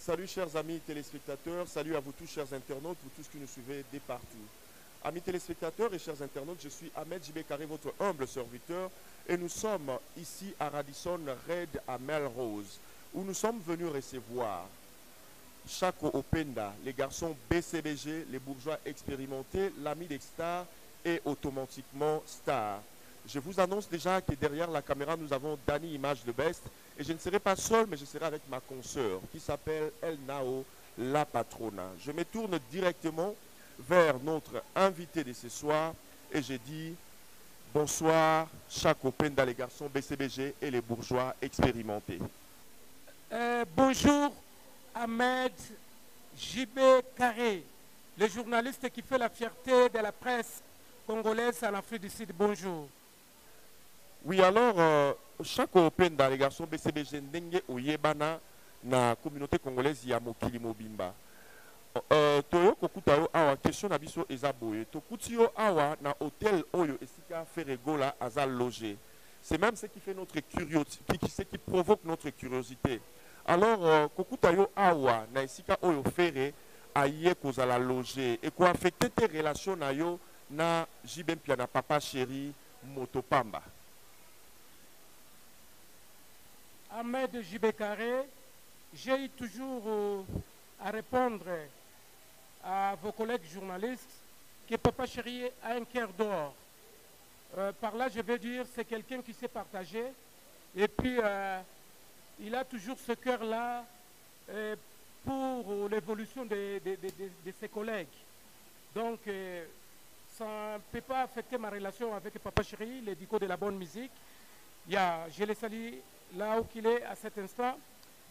Salut chers amis téléspectateurs, salut à vous tous chers internautes, vous tous qui nous suivez de partout. Amis téléspectateurs et chers internautes, je suis Ahmed J.B. Carré, votre humble serviteur, et nous sommes ici à Radisson Red à Melrose, où nous sommes venus recevoir Chako Openda, les garçons BCBG, les bourgeois expérimentés, l'ami des stars et automatiquement star. Je vous annonce déjà que derrière la caméra, nous avons Dani Image de Best. Et je ne serai pas seul, mais je serai avec ma consoeur qui s'appelle El Nao, la patrona. Je me tourne directement vers notre invité de ce soir et je dis bonsoir, Chako Openda, les garçons BCBG et les bourgeois expérimentés. Bonjour, Ahmed J.B. Carré, le journaliste qui fait la fierté de la presse congolaise en Afrique du Sud. Bonjour. Oui, alors, Chako Openda, les garçons BCBG, ndenge oyebana na communauté congolaise ya mokili mobimba. Toyo kokuta yo awa question na biso eza boye. Tokuti yo awa na hôtel oyo esika Ferregola aza logé. C'est même ce qui fait notre curiosité, ce qui provoque notre curiosité. Alors, kokuta yo awa na esika oyo Ferre aye kozala logé et ko affecter tes relations na yo na Jibempia na papa chéri Motopamba. Ahmed J.B. Carré, j'ai eu toujours à répondre à vos collègues journalistes que Papa Chéri a un cœur d'or. Par là, je veux dire, c'est quelqu'un qui sait partager et puis il a toujours ce cœur-là pour l'évolution de ses collègues. Donc, ça ne peut pas affecter ma relation avec Papa Chéri, l'édico de la bonne musique. Je le salue là où il est à cet instant.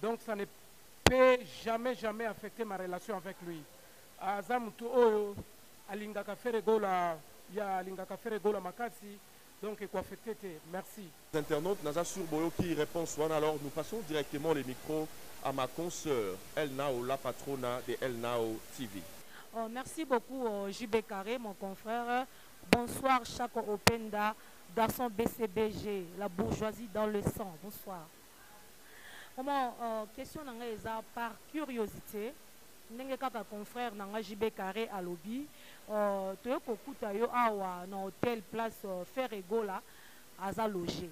Donc ça ne peut jamais affecter ma relation avec lui. Azamutu oyo alingaka Ferregola ya alingaka Ferregola makasi donc il faut affecter. Merci. Les internautes Naza sur Boyo qui répond soit alors nous passons directement les micros à ma consoeur El Nao, la patrona de El Nao TV. Oh, merci beaucoup JB Carré, mon confrère. Bonsoir Chako Openda, garçon BCBG, la bourgeoisie dans le sang. Bonsoir. Comment question nanga eza par curiosité, ndenge kaka confrère nanga JB Carré à lobby, toyo kokuta yo awa na hôtel place Ferregola aza logé.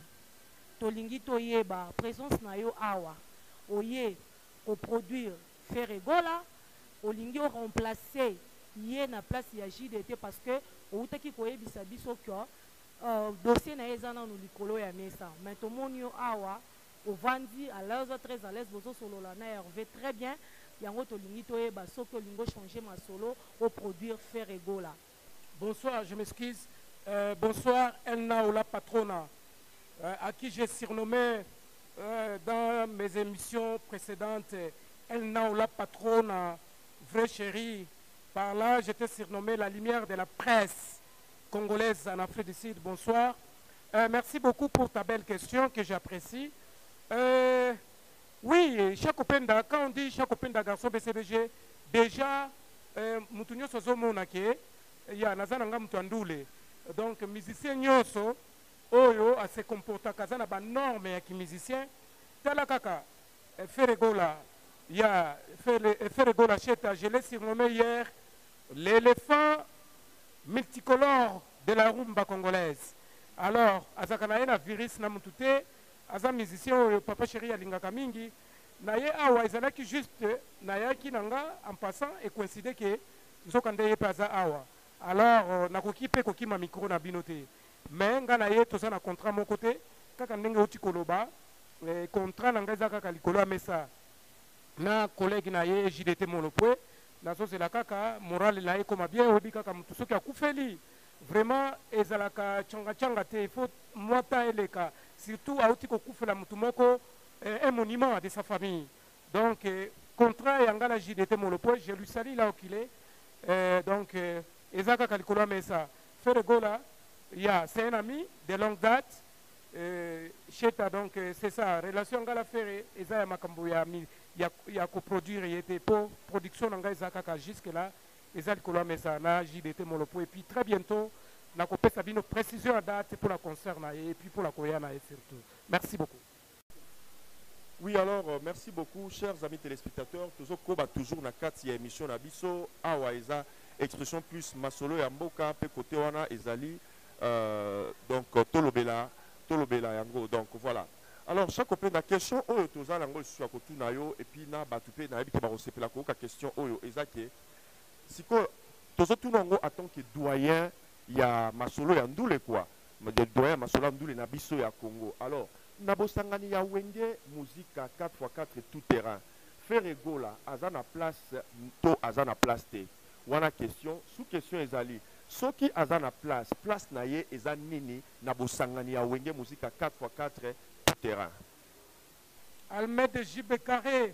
Tolingi toyeba présence na yo awa, oye ko produire Ferregola, olingi o remplacer yé na place ya JDT parce que outaki koyebisa biso ko dossier na ezana no likolo ya mesa. Mais tomoni yo awa au Vandi, à l'aise, très à l'aise, bozo solo la na Hervé très bien. Yango tolingi toyeba soki olingo changer ma solo au produire Ferregola. Bonsoir, je m'excuse. Bonsoir El Nao, la patrona, à qui j'ai surnommé dans mes émissions précédentes El Nao, la patrona, vrai chéri. Par là, j'étais surnommé la lumière de la presse congolaise en Afrique du Sud. Bonsoir. Merci beaucoup pour ta belle question que j'apprécie. Oui, Chako Openda, quand on dit Chako Openda garçon BCBG, déjà, Moutounio Sozo Monake, il y a Nazananga Moutoandoule. Donc, musicien Nyoso, Oyo, a se comporta Kazana, ba norme ya ki musicien, Talakaka, Ferregola, il y a Ferregola Cheta, je l'ai surnommé hier, l'éléphant multicolore de la rumba congolaise. Alors, Azakanaena Viris Namutute, aza musicien Papa Chéri alingaka mingi na ye awa ezalaki juste na yaki nanga en passant et coïncide que nzokande ye paza awa alors nakoki pe kokima micro na bino te mais nga na ye toza na contrat mon côté kaka ndenge oti koloba contrat nanga eza kaka likolo ya mesa na collègue na ye JDT Monopwe nazozela kaka morale na ye koma bien oyebi kaka motu soki akufeli vraiment ezalaka tchanga te il faut mwata eleka surtout à Outiko Koufela Moutoumoko, un monument de sa famille. Donc, contrat et Angala JDT Molopo, je lui salue là où il est. Donc, Ezaka Kalikola Mesa, Ferregola, c'est un ami de longue date. Cheta, donc, c'est ça, relation Angala Ferre, Ezaya Makambo, il y a coproduire, il était pour production Angala Ezaka jusque-là, Ezaka Kalikola Mesa, na JDT Molopo. Et puis, très bientôt, na kopé Sabino précision à date pour la concert et puis pour la Koyana et surtout. Merci beaucoup. Oui, alors, merci beaucoup, chers amis téléspectateurs. Toujours na kati ya émission na biso, awa eza expression plus masolo ya mboka, pe côté wana ezali, donc tolobela yango. Donc voilà. Alors, chaque open la question, oyo toza nango sur à côté na yo, et puis na batupe na ebite ba resepela ko ka question oyo ezake. Siko tozo tout nango en tant que doyen ya masolo ya ndule quoi. De doyen masolo ya ndule na biso ya Congo. Alors, Nabosangani ya wenge musique 4x4 tout terrain. Faire gola, azana place, to azana place te. Wana question, sous question ezali. Soki azana place naye ezan nini, nabosangani ya wenge musique 4x4 tout terrain. Almed JB Carré,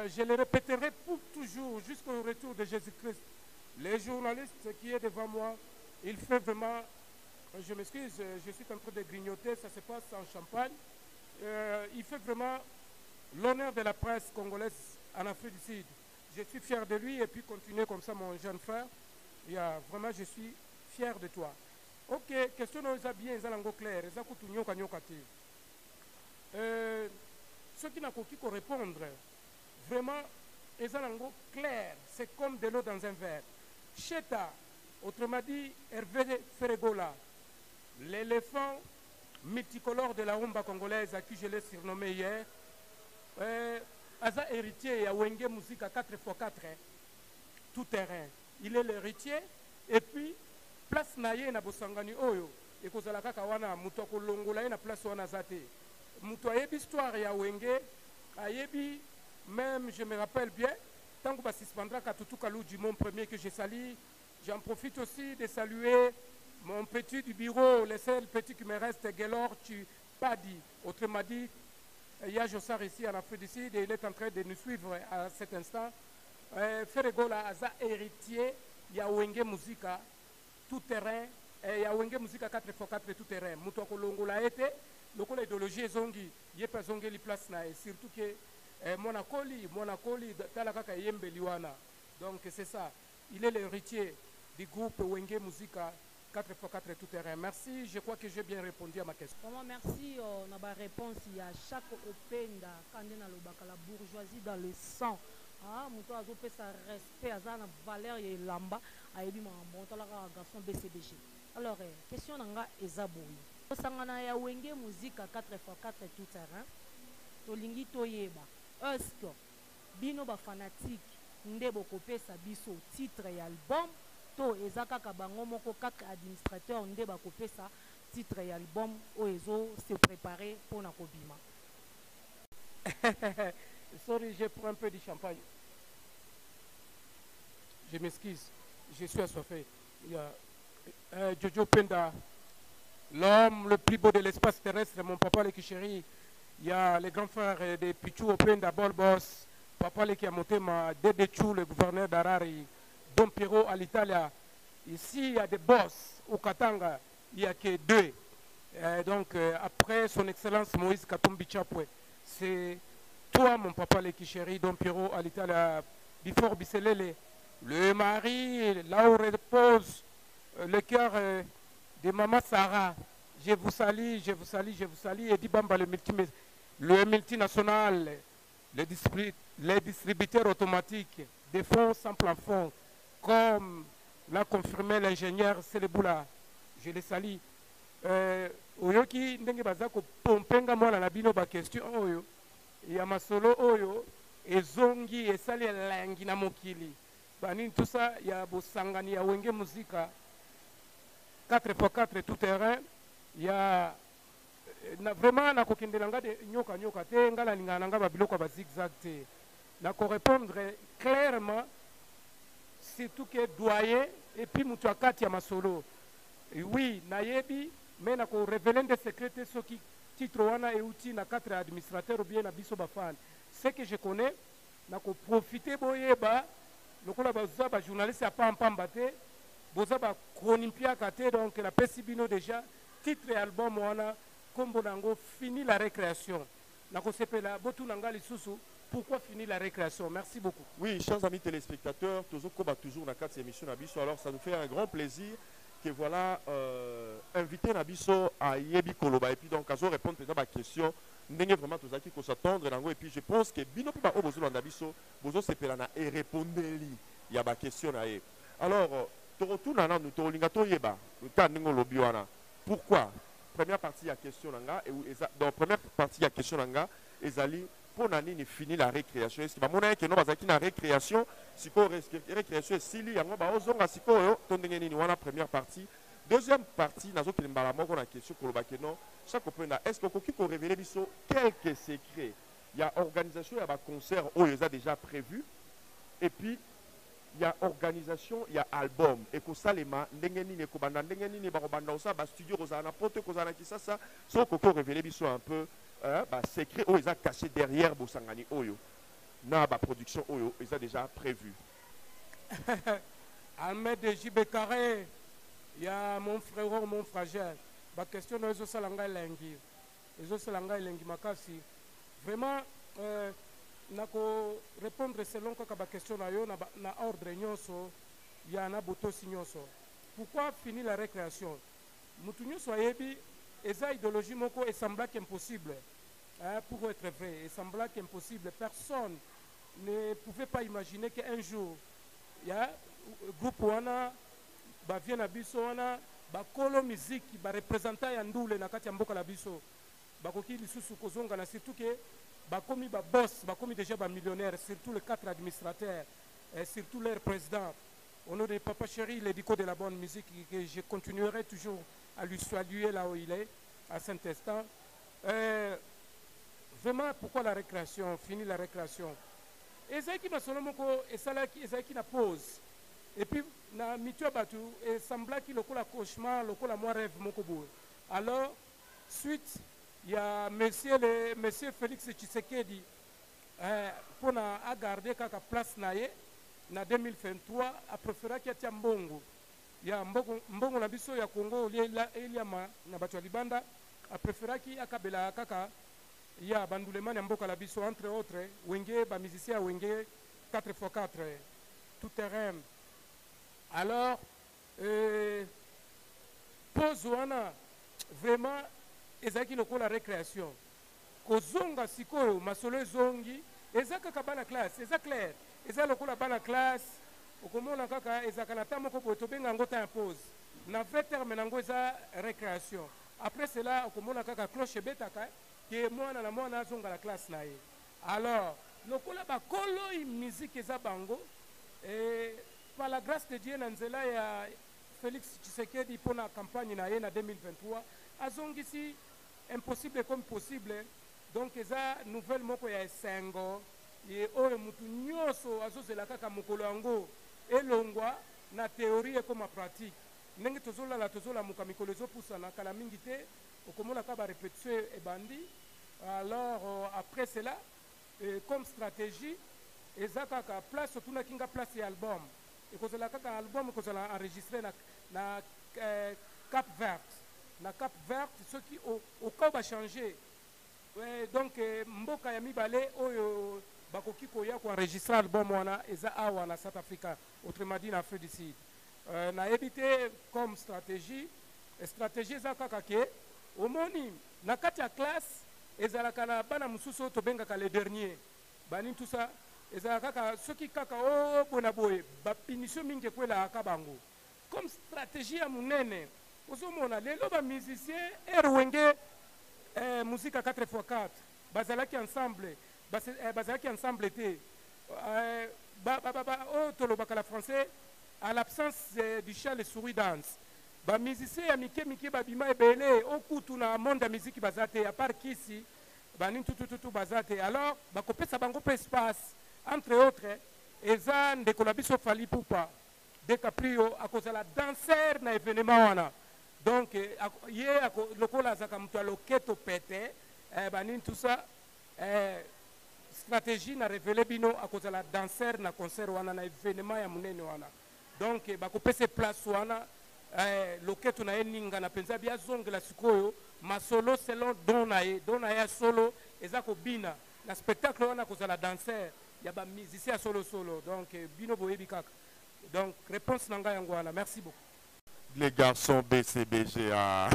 je le répéterai pour toujours, jusqu'au retour de Jésus-Christ. Les journalistes qui est devant moi, il fait vraiment... Je m'excuse, je suis en train de grignoter, ça se passe en Champagne. Il fait vraiment l'honneur de la presse congolaise en Afrique du Sud. Je suis fier de lui et puis continuer comme ça, mon jeune frère. Vraiment, je suis fier de toi. Ok, question de bien, ils ont clair, ils ont ceux qui n'ont qu'à répondre, vraiment, ils ont clair, c'est comme de l'eau dans un verre. Cheta, autrement dit, Hervé Ferregola, l'éléphant multicolore de la rumba congolaise à qui je l'ai surnommé hier, Aza héritier à Wenge Musique à 4x4, tout terrain. Il est l'héritier, et puis, place naye na Bosangani Oyo, et kozala kaka wana mutoko longola na place wana zate. Muto ayebi histoire ya Wenge, ayebi, même je me rappelle bien, tant que va suspendra Katutu Kalouji, mon premier que j'ai sali, j'en profite aussi de saluer mon petit du bureau, le seul petit qui me reste, Gelor Padi. Autrement dit, il y a Jossar ici en Afrique du Sud et il est en train de nous suivre à cet instant. Ferregola Aza héritier, il y a Wenge Musica, tout terrain, il y a Wenge Musica 4x4 tout terrain. Moutoko Longola été, le idéologie zongi, il n'y a pas zongi les places là, et surtout que Monacoli, Talakaka Yembe Liwana. Donc c'est ça, il est l'héritier du groupe Wenge Musica 4x4 tout terrain. Merci, je crois que j'ai bien répondu à ma question. Vraiment, merci. On a ma réponse. Il y a chaque openda, quand on a la bourgeoisie dans le sang. Mouto a fait sa respect, à sa valeur et lamba, a élu mon garçon BCBG. Alors, question nanga ezaboui. Sangana ya wenge musique à 4x4 tout terrain. Tolingi toyeba. Est-ce que bino ba fanatique ndebo kopesa biso titre et album? To ezaka kabango moko 4 administrateurs nde ba kopesa titre et album o ezo se préparer pour na kobima. Sorry, je prends un peu de champagne. Je m'excuse, je suis assoiffé. Il y a Jojo Penda, l'homme le plus beau de l'espace terrestre, mon papa le chéri. Il y a les grands frères de Pichou Penda, Bolbos, papa le qui a monté ma Dede Chou, le gouverneur d'Arari. Don Pierrot à l'Italie. Ici, il y a des boss. Au Katanga, il n'y a que 2. Donc, après son Excellence Moïse Katumbi Chapwe, c'est toi, mon papa, le chéri, Don Pierrot à l'Italie, Bifor Bisselele, le mari, là où repose le cœur de Maman Sarah. Je vous salue, je vous salue, je vous salue. Et dit Bamba, le multinational, les distributeurs automatiques des fonds sans plafond, comme l'a confirmé l'ingénieur Seleboula, je le salue. Oyoki ndenge bazako pompenga mwana na bino ba question oyo ya masolo oyo ezongi esali langi na mokili banini tout ça ya bosangani ya wenge muzika 4x4 tout terrain ya vraiment na kokendela nga de nyoka te ngala lingana nga ba biloko ba zigzag te na ko répondre clairement. C'est tout qui est doyen et puis Moutouakati à Masolo. Oui, Nayebi, mais na ko révéler des secrets ceux qui titre wana et outil na 4 administrateurs ou bien na biso bafan. Ce que je connais, na ko profiter boyeba, lokola ba journaliste a pas pambate, boza ba chronimpia kate donc la pesibino déjà titre et album wana kombo nango fini la récréation. Na ko sepela botu nanga lisusu. Pourquoi finir la récréation? Merci beaucoup. Oui, chers amis téléspectateurs, toujours dans 4 émissions Nabiso. Alors, ça nous fait un grand plaisir que voilà, inviter Nabiso à Yebi Koloba. Et puis, donc, à répondre à ma question, ndenge vraiment tozaki ko s'attendre nango et puis je pense que bino pe ba o bozolanda biso bozo sepelana et répondeli ya ba question na ye. Alors torotuna na nous tolinga toyeba ka ndingo lobi wana. Pourquoi? Première partie ya question nanga et dans première partie ya question nanga ezali pour nani ni fini la récréation. Est-ce que ba mona ke no bazaki na récréation siko récréation sili yango ba ozonga siko yo tondenge nini wana première partie. Deuxième partie, nazo kimbala moko na question ko lobake non chaque openda est-ce que koki ko révéler biso quelques secrets. Il y a organisation, il y a ba concert où ils a déjà prévu et puis il y a organisation, il y a album et ko salema ndenge nini ko banda ndenge nini ba banda osa ba studio ko za na pote ko za na kisasa so ko révéler biso un peu ba secret où ils a caché derrière Bosangani oyo na ba production oyo ils a déjà prévu. Ahmed JB Carré. Il y a mon frère, mon fragile. La question de Ezo Salanga Lengi. Ezo Salanga Lengi Makasi. Vraiment, nako répondre selon la question na ordre nyoso, il y a un boto signoso. Pourquoi finir la récréation? Moutounyo soyebi, eza idéologie moko et sembla qu'impossible. Pour être vrai, et sembla qu'impossible. Personne ne pouvait pas imaginer qu'un jour, il y a groupe wana ba vient na biso wana ba kolo musique ba représentant ya ndule na kati ya mboka la biso ba koki lisusu kozonga na surtout que ba komi ba boss ba komi déjà ba millionnaire surtout les 4 administrateurs et surtout leur président au nom de Papa Chéri l'édico de la bonne musique que je continuerai toujours à lui saluer là où il est à Saint-Estan. Vraiment pourquoi la récréation fini la récréation ezaki masolo moko esalaki ezaki na pause. Et puis, na mitua batu, et sembla qu'il y a un cauchemar, lokola moi rêve moko boue. Alors, suite, il y a monsieur Félix Tshisekedi, pour na garder kaka place naye, na 2023, a préféré qu'il y ait mbongo. Il y a mbongo na biso ya Congo, il y a na batu libanda, a préféré qu'il y ait kabela kaka, il y a bandouleman ya mboka la biso, entre autres, wenge, ba musicien wenge, 4x4, tout terrain. Alors, pose wana vraiment ezaki lokola récréation. Kozonga sikoyo masolo zongi ezaka kabana classe, eza clair. Eza lokola bana classe, okomona kaka ezaka na tamo ko boto benga ngota impose. Na 20h menango eza récréation. Après cela okomona kaka cloche betaka que mwana na mwana zonga la classe na ye. Alors, lokola ba kolo musique eza bango et par la grâce de Dieu, Nanzela et Félix Tshisekedi pour la campagne na 2023, azongisi impossible comme possible. Donc, eza nouvelle moko ya esengo et oyo mutu nyoso azozela kaka mokolo yango elongwa na théorie comme en pratique. Ndenge tozola muka mikolo ezopusana kala mingi te okomona ka ba répétition e bandi. Alors après cela, comme stratégie, eza kaka place tuna kinga place ya album. Et que la kaka album que la enregistré na Cap Vert. Na Cap Vert, ce qui au cas va changer. Donc mboka ya mibale oyo bakoki koya ko enregistrer album wana eza awa na South Africa, autrement dit na Afrique du Sud. Na évité comme stratégie eza kaka ke omoni na kati ya classe ezalaka na bana mususu to benga les derniers. Bani tout ça ezalaka ceux qui kaka o bona boye ba punition mingi kwela akabango. Comme stratégie ya munene ozomona lelo ba musicien erwenge musique à 4x4 bazalaki ensemble bazalaki ensemble te o tolobaka la français à l'absence du chat les souris dansent ba musicien ya mike babima ebele okutu na monde ya musique bazate à part kisi bani tututu bazate alors bakopesa bango pe espace entre autres eza ndeko na biso Fally Ipupa de Caprio à cause de la danseur na événement wana. Donc, hier, le cola a loketo pété, tout ça, stratégie n'a révélé bino à cause de la danseur na concert wana na événement ya munene wana. Donc, bakopé se place wana, loketo na eninga na penza bia zonge la sikoyo, ma solo selon donaye solo, ezako bina. Na spectacle wana cause de la danseur, ya ba musicien solo. Donc, bino boyebi kaka. Donc, réponse nanga yango wana. Merci beaucoup. Les garçons BCBG, ah.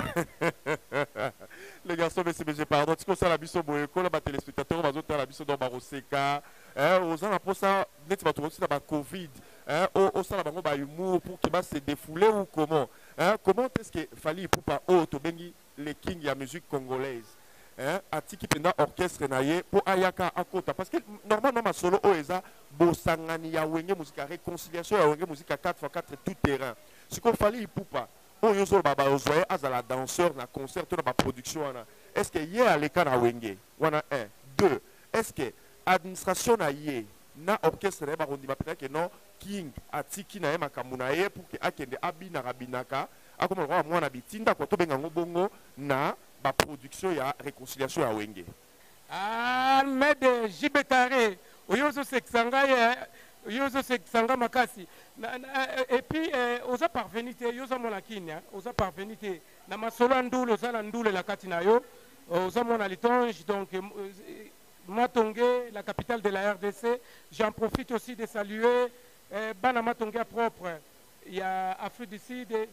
Les garçons BCBG, pardon. Tu sais, la biso boyeko, la téléspectateur, va zoter la biso dans Baroseka. Aux ans après ça, net va trouver aussi la Covid. Au sein la bango ba humour pour qu'il va se défouler ou comment? Comment est-ce que Fally Ipupa Tobengi les kings de la musique congolaise? Atiki penda orchestre naie pour ayaka akota parce que normalement ma solo oeza bosangani ya wenge musique réconciliation ya wenge musique à 4x4 tout terrain. Ce qu'on Fally Ipupa oyozo baba ozoye azala danseur na concert to na production wana. Est-ce que yé aleka na wenge? Wana 1 2. Est-ce que administration na yé na orchestre na ba rondi ba que non king atiki na makambu na ye pour que akende abina rabinaka akoma roi mwana bitinda ko to benga ngobongo na ba production ya réconciliation ya wenge. Ah Ahmed JB Carré oyozo seksanga ya yozo seksanga makasi et puis oza parvenite yoza mona kinya oza parvenite na masolo ndule oza na ndule la kati na yo oza mona litonge donc Matongé, la capitale de la RDC. J'en profite aussi de saluer Bana Matongé propre. Il y a Afrique du Sud,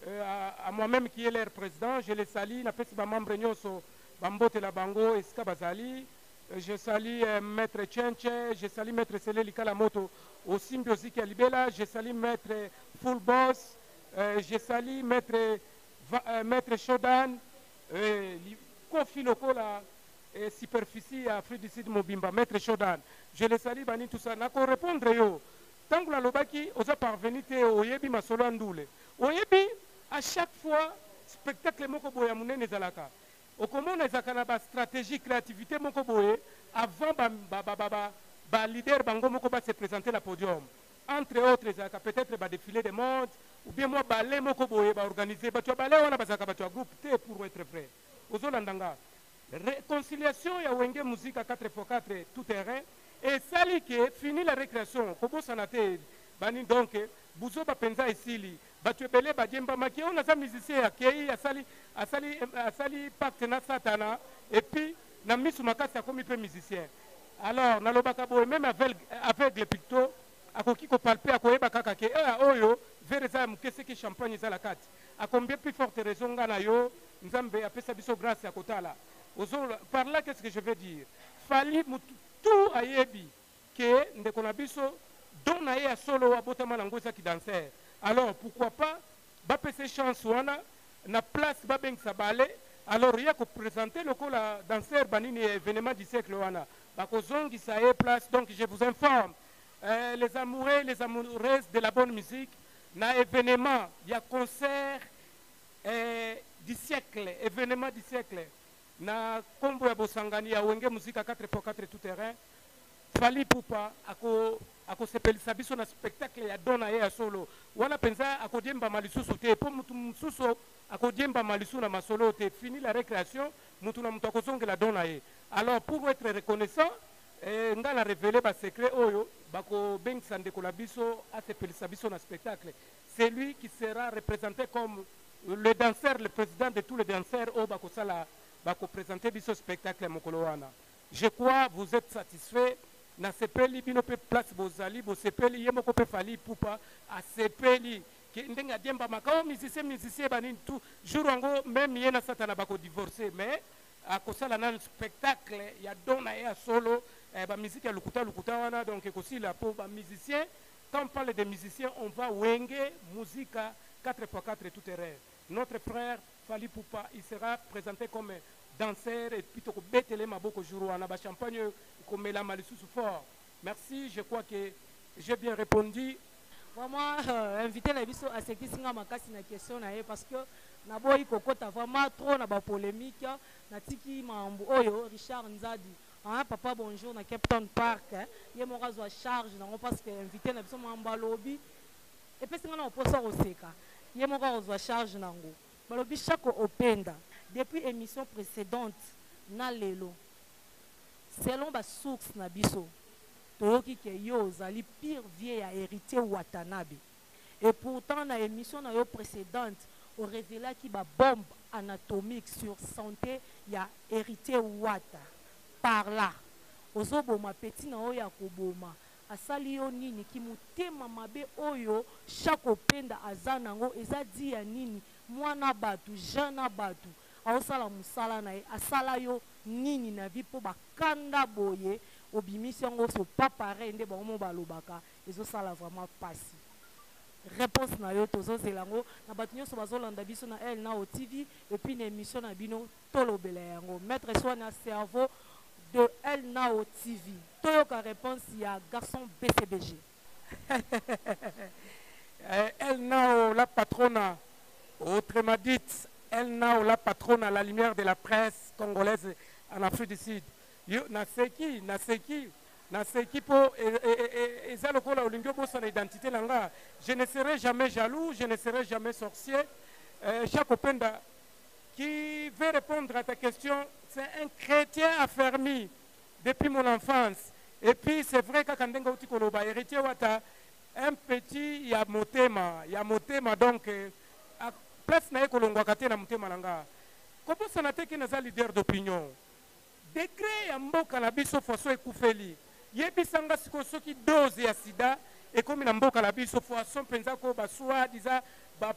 à moi-même qui est leur président. Je les salue. Na pesi ba membre nyoso Bambote la Bango Eska Bazali. Je salue Maître Tchenche. Je salue Maître Seleli Kalamoto au Symbiosi Kalibela. Je salue Maître Full Boss. Je salue Maître Shodan. Kofi Lokola. Superficie à Afrique du Sud Mobimba, Maître Shodan. Je les salue, bani tout ça. Nako répondre yo. Tant que la lobaki, osa parvenite au yebi masolo andoule. Au yebi, à chaque fois, spectacle moko boya munene zalaka. Au comment on a ba stratégie, créativité moko boye, avant ba leader bango moko ba se présenter la podium. Entre autres, peut-être ba défilé de mode, ou bien moi balé moko boye ba organiser, ba tu balé on a bazaka ba tu groupe T pour être vrai. Ozo landanga. Réconciliation, il y a Wenge musique à 4x4 tout terrain. Et ça, qui fini la récréation. Comment ça n'a été bani donc, Bouzo Bapenza et Sili, Batuebele, Badjemba Maki, on a des musiciens à Sali, Pacte na Satana, et puis, na Misu Makasi a commis peu musicien. Alors, na Lobakabo, même avec les pictos, à Kokiko Palpe, à Koeba Kakake, Oyo, Verezam, qu'est-ce que champagne est à la carte. À combien plus forte raison, Ganayo, Nzambe, a fait sa biso grâce à Kotala. Par là, qu'est-ce que je veux dire? Fally tout ayebi que Ndekonabiso donne à solo à Botama Langosa qui dansait. Alors pourquoi pas bapese chance wana na place babeng sabale. Alors il y a que présenter le la danseur banini événement du siècle wana. Bakozongi ça est place. Donc je vous informe les amoureux, les amoureuses de la bonne musique na événement, il y a concert du siècle, événement du siècle. Na kombo ya bosangani ya wenge musique à 4x4 tout terrain. Fally Ipupa ako sepelisa biso na spectacle ya dona ya solo. Wana penza ako diemba malisusu te po mutu mususu ako diemba malisu na masolo te. Fini la récréation, mutu na mutu akozonge la dona ye. Alors pour être reconnaissant, nga la révéler ba secret oyo bako bengisa ndeko la biso a sepelisa biso na spectacle. C'est lui qui sera représenté comme le danseur, le président de tous les danseurs au bako sala. Bako présenter biso spectacle mokolo wana. Je crois vous êtes satisfait. Na sepeli bino pe place bozali bo sepeli yemoko pe Fally Ipupa a sepeli ki ndenga diemba makao musicien bani tout jour ngo même yena satana bako divorcer mais a kosala na spectacle ya dona ya solo ba musique ya lukuta wana donc aussi la pour ba musicien. Quand on parle de musiciens on va wenge musique 4x4 tout terrain. Notre frère Fally Ipupa, il sera présenté comme danseur et puis betele maboko jour wana ba champagne comme la malisusu fort. Merci, je crois que j'ai bien répondu. Vraiment inviter la biso à ce qui singa makasi na question na ye parce que na boyi kokota vraiment trop na ba polémique na tiki mambo oyo Richard Nzadi. Hein, papa bonjour na Captain Park. Ye mo razo charge na parce que inviter na biso mamba lobby et puis singa na oposa oseka. Ye mo razo charge nango. Balobi chaque openda depuis émission précédente na lelo selon ba source na biso toyoki ke yo zali pire vieil à héritier Watanabe et pourtant na émission na yo précédente on révéla ki ba bombe anatomique sur santé ya héritier Wata par là ozoboma petit na oya koboma asali yo nini kimutema mabe oyo chaque openda aza nango eza di ya nini mwana batu jeune batu aosala musala na ye asala yo nini na vie mpo bakanda boye obimisi yango so pas pareil nde bango mo balobaka ezosala vraiment pasi réponse na yo tozozela yango na bato nyonso bazolanda biso na El Nao TV et puis na émission na bino tolobela yango maître soin cerveau de El Nao TV toyoka réponse ya garçon BCBG. El Nao la patronne, autrement dit El Nao la patronne à la lumière de la presse congolaise en Afrique du Sud. Naseki po eza lokola olingi obosana identité nanga. Je ne serai jamais jaloux, je ne serai jamais sorcier. Chaque openda qui veut répondre à ta question, c'est un chrétien affermi depuis mon enfance. Et puis c'est vrai que quand on dit héritier wata un petit ya motema donc à place na ekolongwa kate na motema nanga. Comment ça n'a été naza leader d'opinion? Degré ya mboka na biso faso ekufeli. Yebisanga siko soki dose ya sida et comme na mboka na biso faso penza ko ba soit diza ba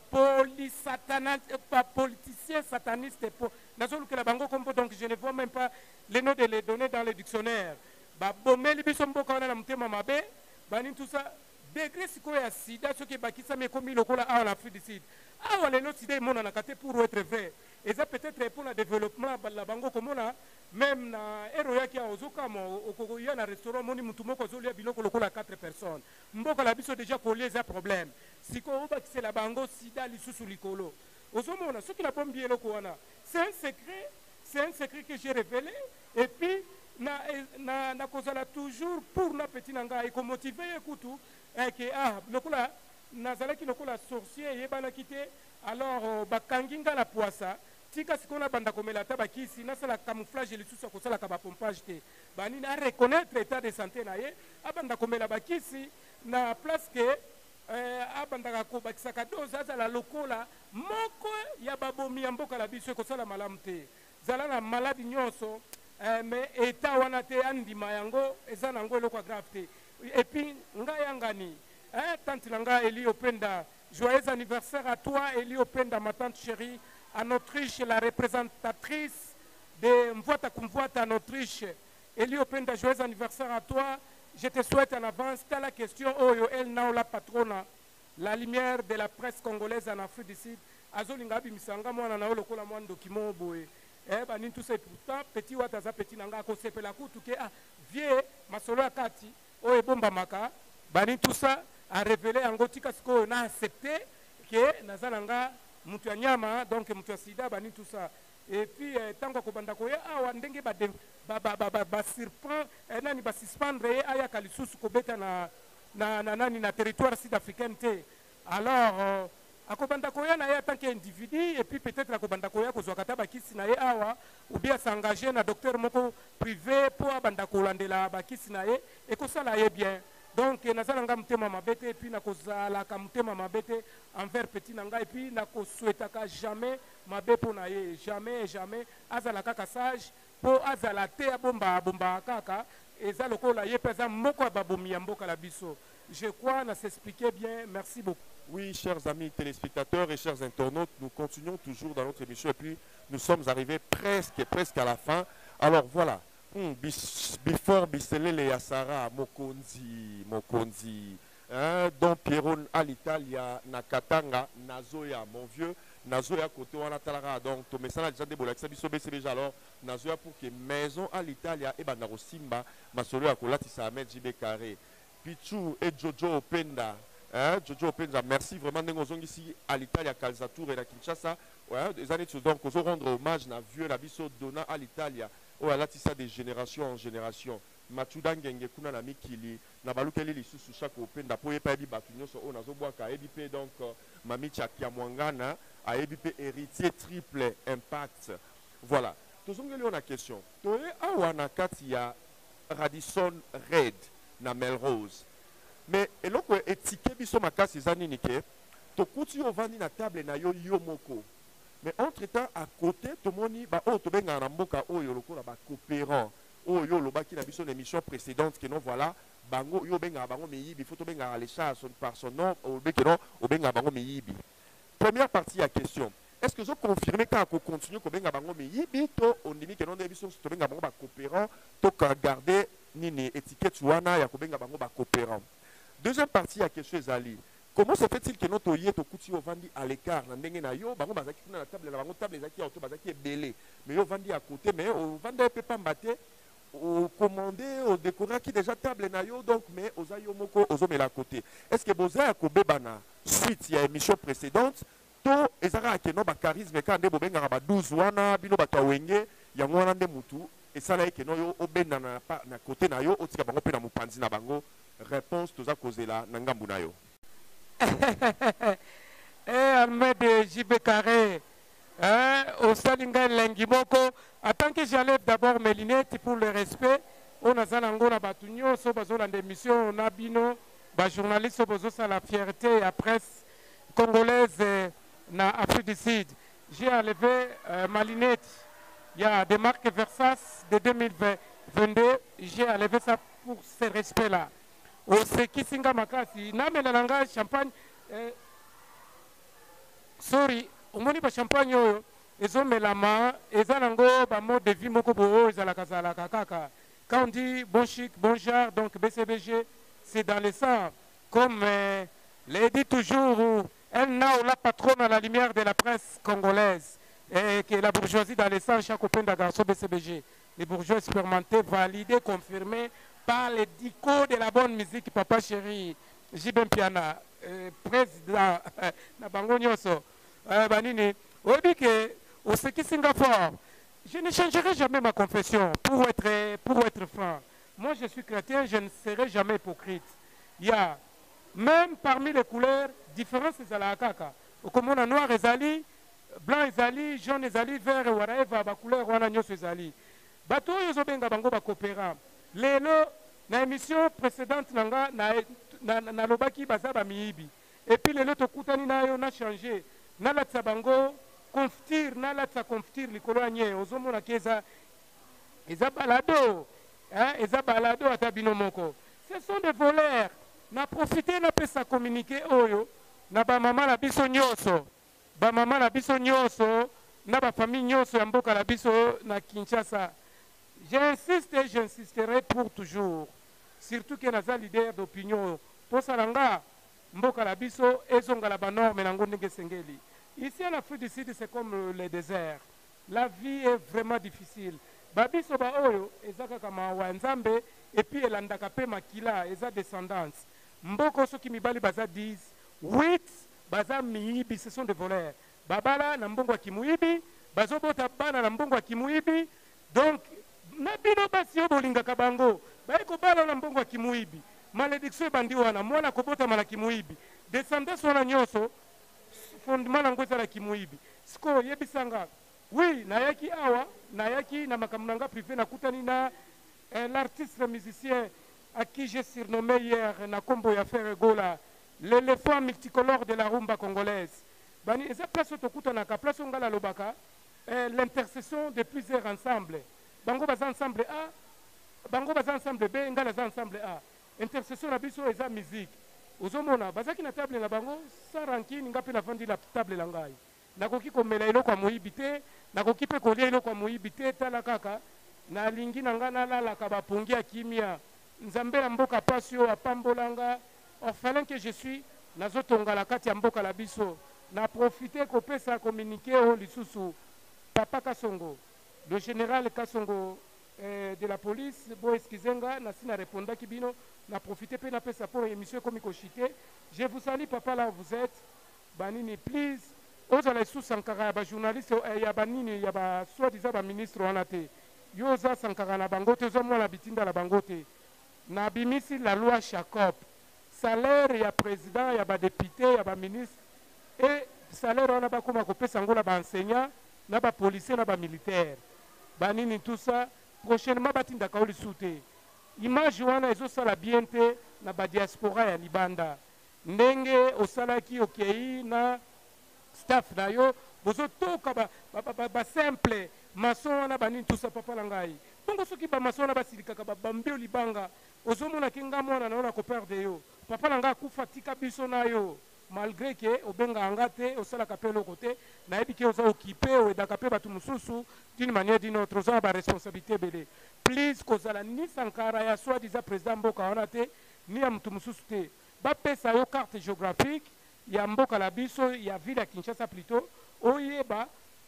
politicien sataniste po nazolu que la bango kombo donc je ne vois même pas les noms de les donner dans le dictionnaire. Ba bomeli biso mboka wana na mutema mabe bani tout ça degré siko ya sida soki bakisa me komi lokola en Afrique du Sud. Ah le sida mona na kate pour être vrai. Et ça peut-être pour le développement la bango comme on a même na eroya ki ozoka mo okokoya na restaurant moni mutu moko zolia biloko lokola 4 personnes. Mboka la biso déjà collé ça problème. Siko oba ki c'est la bango sida lisusu likolo. Ozomona ce qui la bombe bien loko wana. C'est un secret que j'ai révélé et puis na kozala toujours pour na petit nanga et comme motiver ekutu que lokola nazalaki lokola sorcier yebana kité alors bakanginga la poissa tika sikona banda komela tabakisi na sala camouflage lisusu ko sala ka ba pompage te bani na reconnaître état de santé na ye abanda komela bakisi na place que abanda ko bakisa ka dose azala lokola moko ya babomi ya mboka la biso ko sala malamu te zala na maladie nyonso mais état wana te andima yango eza nango eloko grave te et puis nga yangani tante nanga Eli Openda. Joyeux anniversaire à toi, Eli Openda, ma tante chérie, en Autriche, la représentatrice de Mvota Kumvota en Autriche. Eli Openda, joyeux anniversaire à toi. Je te souhaite en avance. Tu as la question, Oyo El Nao la patronne, la lumière de la presse congolaise en Afrique du Sud. Azolinga bimisanga mwana na lokola mwana document boye. Banin tout ça pourtant petit wataza petit nanga ko sepela kutu ke vieux masolo akati oyo bomba maka. Banin tout ça a révélé en gotika ce qu'on a accepté que nazalanga mutu ya nyama donc mutu ya sida bani tout ça et puis tango ko banda ko ya awa ndenge ba surprend nani ba suspendre aya kalisusu ko beta na territoire sud-africain te alors akobanda ko ya na ya tant qu'individu et puis peut-être akobanda ko ya ko zwakata bakisi na ye awa ou bien s'engager na docteur moko privé pour abanda ko landela bakisi na ye et ko sala ye bien. Donc nazalanga mutema mabete et puis nakozala ka mutema mabete envers petit nanga et puis nakosouetaka jamais mabe pona ye jamais azala kaka sage po azala te bomba kaka eza lokola ye pesa moko babomi ya mboka la biso. Je crois na s'expliquer bien. Merci beaucoup. Oui, chers amis téléspectateurs et chers internautes, nous continuons toujours dans notre émission et puis nous sommes arrivés presque à la fin. Alors voilà. Before Biselele Yasara Mokonzi Don Pierron à l'Italia Nakatanga Nazoya mon vieux Nazoya côté wana talara donc to mesana déjà de bolakisa biso BCBG alors Nazoya pour que maison à l'Italia et bandaro Simba masolo ya kolatisa Ahmed JB Carré Pichu et Jojo Openda Jojo Openda merci vraiment ndengozong ici à l'Italia Calzatour et la Kinshasa des années donc on rendre hommage na vieux la biso donna à l'Italia. Oh, là, ça de génération en génération. Machuda ngenge kuna na mikili na balukeli lisusu chaque openda po yepa bi batunyo so ona zo bwaka ebipe donc mami chakia mwangana a ebipe héritier triple impact. Voilà. Tozongeli on a question. Toye awa na kati ya Radisson Red na Melrose. Mais eloko etike biso makasi zani nike to kuti ovandi na table na yo moko. Mais entre-temps, à côté, tout le monde dit que les coopérants, qui na émission précédente, que nous voilà, bango yo benga bango miyibi faut to benga les chats par son nom au bekeno au benga bango miyibi. Première partie à question. Est-ce que vous confirmez qu'on continue qu'on benga bango miyibi to on dit que non d'émission to benga bango ba coopérant to garder nini étiquette wana ya ko benga bango ba coopérant. Deuxième partie à question ezali. Comment se fait-il que notre yé to kuti au vandi à l'écart na ndenge na yo bango bazaki na la table na bango table ezaki auto bazaki belé mais yo vandi à côté mais au vandi peut pas mbaté au commander au décorer qui déjà table na yo donc mais aux ayo moko aux hommes à côté. Est-ce que boza ko bebana suite ya émission précédente to ezara ke no ba charisme ka nde bobenga ba 12 wana bino ba tawenge ya ngwana nde mutu et ça là ke no yo obenda na côté na yo otika bango pe na mupanzi na bango. Réponse toza kozela na ngambu na yo. Ahmed JB Carré, au Salinga Lengimoko, attends que j'enlève d'abord mes lunettes pour le respect. On a Zanangona Batunyo, Sobazola d'émission, on a Bino, journaliste Sobozosa la fierté et la presse congolaise na Afrique du Sud. J'ai enlevé ma lunette. Il y a des marques Versace de 2022. J'ai enlevé ça pour ce respect-là. Au Sekisinga Makasi, Namelanga champagne. Sorry, au moni ba champagne oyo ezomelama ezanango ba mode de vie moko bo ezalaka kaka. Quand on dit bon chic, bon genre, donc BCBG, c'est dans le sang. Comme l'a dit toujours, elle n'a la patronne à la lumière de la presse congolaise, et qui est la bourgeoisie dans le sang, chaque copain de garçon BCBG. Les bourgeois expérimentés, validés, confirmés par les dicos de la bonne musique, papa chéri, Jibem Piana, président, na bango nyonso, banini, obi que au Seki Singapour, je ne changerai jamais ma confession pour être franc. Moi, je suis chrétien, je ne serai jamais hypocrite. Il y a, même parmi les couleurs, différences à la kaka. Comme on a noir ezali, blanc ezali, jaune ezali, vert whatever, ba couleur wana nyonso ezali. Bato yozo benga bango ba coopérant. Lelo na émission précédente nanga na lobaki baza ba miyibi. Et puis lelo to kutani na yo na changer. Na latsa bango conftir na latsa conftir likolo anye ozomona keza eza balado. Eza balado atabino moko. Ce sont des voleurs. Na profiter na pesa communiquer oyo na ba mama la biso nyonso. Ba mama la biso nyonso na ba famille nyonso ya mboka la biso na Kinshasa. J'insiste et j'insisterai pour toujours. Surtout que naza leader d'opinion. Pour Salanga, mboka la biso ezonga la banorme na ngondenge sengeli. Ici en Afrique du Sud, c'est comme le désert. La vie est vraiment difficile. Babiso ba oyo ezaka kama wanzambe et puis elandaka pe makila eza descendance. Mboko soki mibali baza 10, 8 baza miyibi, ce sont des voleurs. Babala na mbongo kimuibi, bazobota bana na mbongo kimuibi. Donc nabino basi yo bolingaka bango baiko bala na mbongo kimuibi. Malédiction bandi wana mwana kobota mala kimuibi. Descendance wana nyonso fondement na ngoza la kimuibi. Siko yebisanga. Oui, nayaki awa, nayaki na makamnanga privé na kutani na l'artiste musicien à qui j'ai surnommé hier na combo ya faire gola l'éléphant multicolore de la rumba congolaise. Bani eza place to na ka place ngala lobaka l'intercession de plusieurs ensembles. Bango baza ensemble A, bango baza ensemble B, ngala za ensemble A. Intercession na biso eza musique. Ozomona bazaki na table na bango sans rancune ngapi na vandi la table la ngai. Nakoki komela eloko ya moyibi te, nakoki pe kolia eloko ya moyibi te, tala kaka na lingi na nga nalalaka bapongi ya kimia. Nzambe na mboka pasi oyo apambolanga, orphelin que je suis, nazotonga la kati ya mboka la biso. Na profiter kopesa communiquer o lisusu Papa Kasongo, le général Kasongo de la police, bo eskizenga na sina répondaki bino, na profiter pe na pesa pour émission comme kochité. Je vous salue papa là où vous êtes. Banini please. Ozala sous Sankara ba journaliste ya banini ya ba soi-disant ba ministre wana te. Yoza Sankara na bangote ozomwa la bitinda la bangote. Na bimisi la loi Jacob. Salaire ya président ya ba député ya ba ministre et salaire wana ba koma kopesa ngola ba enseignant na ba policier na ba militaire. Banini tout ça prochainement batinda kaoli soute. Image wana ezosala bien te na ba diaspora ya Libanda. Ndenge osalaki okei na staff na yo bozo toka ba simple maçon wana banini tout ça papa langai bongo soki ba maçon na basilikaka ba bambio libanga ozomona ke nga mwana na yo na koperde yo papa na nga akufa tika biso na yo malgré ke obenga nga te osalaka mpe eloko te nayebi ke oza okipe oyedaka mpe bato mosusu d'une manière d'une autre oza na baresponsabilité ebele please kozala ni sankara ya soi-disant président mboka wana te ni ya motu mosusu te bapesa yo carte géographique ya mboka na biso ya ville ya Kinshasa plutôt oyeba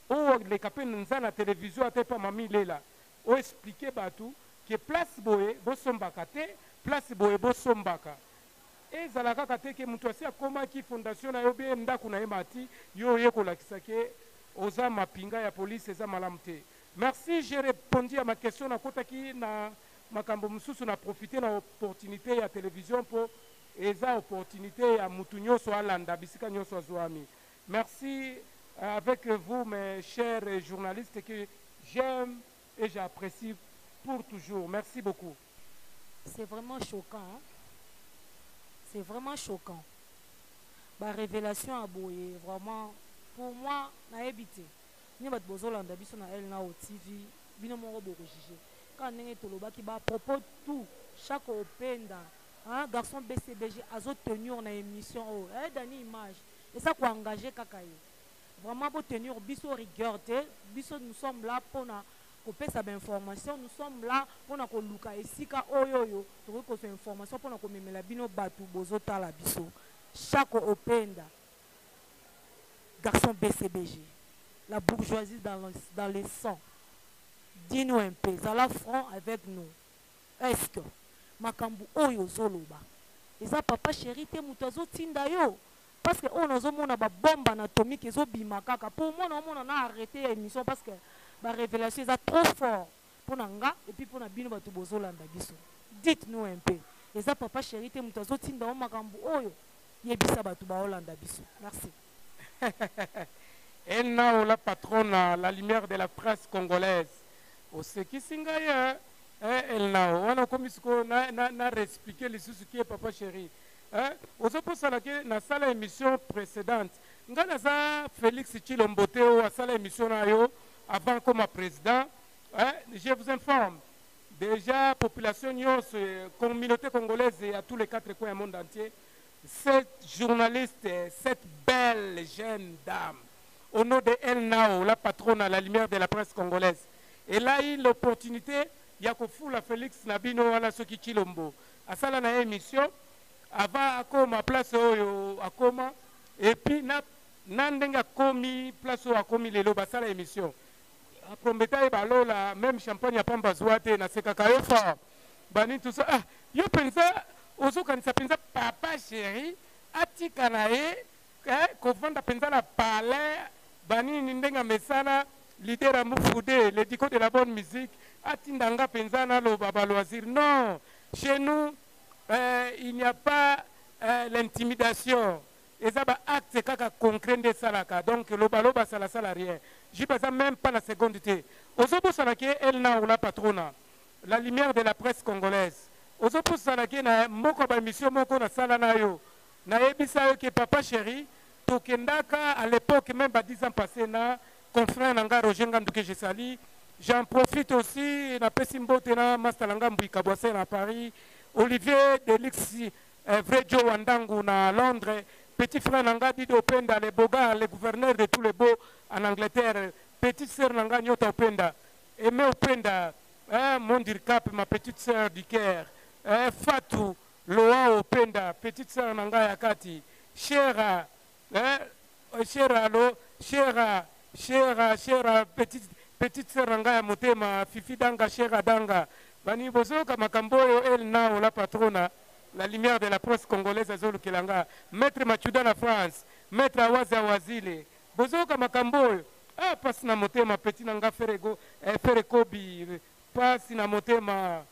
oleka mpe nza na télévision ate pa mami lela oexplike bato ke place boye bosombaka te place boye bosombaka ezala kaka te ke moto asi akomaki fondation na yo bie ndako na ye mati yo oye kolakisa ke oza mapinga ya polise eza malamu te. Merci, j'ai répondu à ma question nakotaki na makambo mosusu na profiter na opportunité ya télévision pour eza opportunité ya mutu nyonso alanda bisika nyonso azwami. Merci avec vous mes chers journalistes que j'aime et j'apprécie pour toujours. Merci beaucoup. C'est vraiment choquant. Hein? C'est vraiment choquant. La révélation à Boye, vraiment, pour moi, n'a évité. Ni bat bozolanda biso na elle na au TV, bino moko boko jugé. Quand nenge toloba ki ba propos tout, chaque openda, hein, garçon BCBG azo tenir na émission oh, dani image. Et ça quoi engagé kakaye. Vraiment pour tenir biso rigueur te, biso nous sommes là pour na kope sa information, nous sommes là pour na ko luka esika oyoyo, to ko so information pour na ko memela bino batu bozota la biso. Chaque openda garçon BCBG. La bourgeoisie dans les sangs. Dis-nous un peu, zala front avec nous. Est-ce que makambu oyo zoloba? Et ça papa chéri te mutazo tinda yo. Parce que on a mona ba bombe anatomique ezo bimakaka. Pour moi on a arrêté l'émission parce que la révélation est trop fort pour nanga et puis pour na bino batu bozolanda biso. Dites-nous un peu. Et ça papa chéri te mutazo tinda o makambu oyo yebisa batu ba olanda biso. Merci. Elle n'a la patronne, la lumière de la presse congolaise. Au ce qui s'engage, elle n'a on a comme n'a expliqué les soucis qui est papa chéri. Aux opposés à la salle émission précédente, Nganaza Félix Chilombote à salle émission avant comme président. Je vous informe. Déjà, population communauté congolaise et à tous les quatre coins du monde entier, cette journaliste, cette belle jeune dame, au nom de El Nao, la patronne à la lumière de la presse congolaise. Et là, il y a l'opportunité, il y a la Félix Nabino à la Soki Chilombo. À ça, la émission, avant à Koma, place à Koma, et puis, Nandenga Komi, place à Komi, les lobas, ça, l'émission. Après, la même champagne à Pambazouate, na Sekakayo fort. Bani tout ça. Ah, yo pensa, ozo kanisa pensa, papa chéri, atikanae, kovanda pensa la palais, bani nindenga mesana, leader à Moufoudé, l'édico de la bonne musique, atindanga pensa na lo baba loisir. Non, chez nous, il n'y a pas l'intimidation. Et ça va acte kaka concret de salaka. Donc le baloba sala salarié. Je ne sais même pas la seconde. Ozopo salake elle n'a la patrona. La lumière de la presse congolaise. Ozopo salake na moko ba mission moko na sala na yo. Na ebisa yo ke papa chéri to kendaka à l'époque même ba 10 ans passés na confrère nanga Roger Nganduke je sali. J'en profite aussi na pesimbote na master nanga Mbouika Boissé na Paris. Olivier Delixi vrai Joe Wandangu na Londres. Petit frère Nanga dit Openda, les Boga, le gouverneur de tous les beaux en Angleterre. Petite sœur Nanga Nyota Openda. Aimé Openda, mon dircap, ma petite sœur du Caire. Fatou, Loa Openda, petite sœur Nanga Yakati. Chera, petite sœur Nanga Motema, Fifi Danga, Chera Danga. Bani Bozoka Makamboyo, elle n'a la patrona. La lumière de la presse congolaise à Zolu Kelanga, Maître Machuda la France, Maître Awaza Wazile, Bozoka Makamboy, passe na motema, petit nanga Ferekobi, passe na motema,